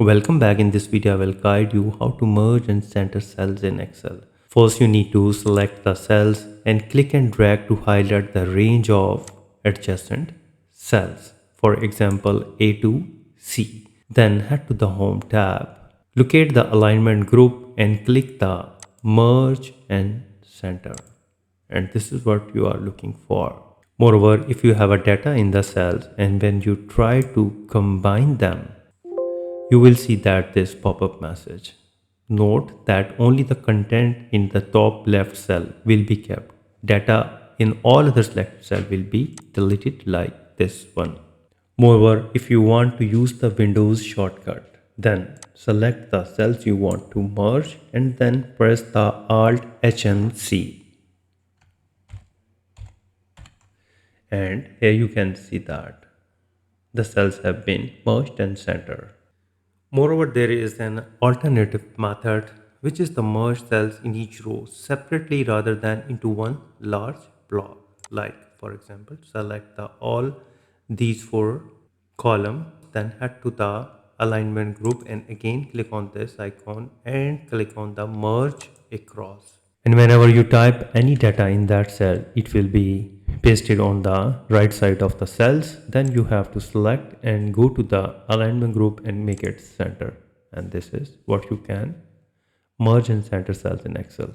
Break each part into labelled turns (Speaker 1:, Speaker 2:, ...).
Speaker 1: Welcome back. In this video, I will guide you how to merge and center cells in Excel. First, you need to select the cells and click and drag to highlight the range of adjacent cells. For example, A to C. Then head to the Home tab. Locate the alignment group and click the Merge and Center. And this is what you are looking for. Moreover, if you have a data in the cells and when you try to combine them, you will see that this pop-up message. Note that only the content in the top left cell will be kept. Data in all other selected cells will be deleted like this one. Moreover, if you want to use the Windows shortcut, then select the cells you want to merge and then press the Alt HNC. And here you can see that the cells have been merged and centered. Moreover, there is an alternative method which is the merge cells in each row separately rather than into one large block. Like for example, select the all these four column, then head to the alignment group and again click on this icon and click on the merge across. And whenever you type any data in that cell, it will be pasted on the right side of the cells. Then you have to select and go to the alignment group and make it center. And this is what you can merge and center cells in Excel.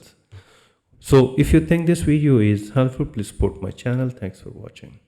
Speaker 1: So if you think this video is helpful, please support my channel. Thanks for watching.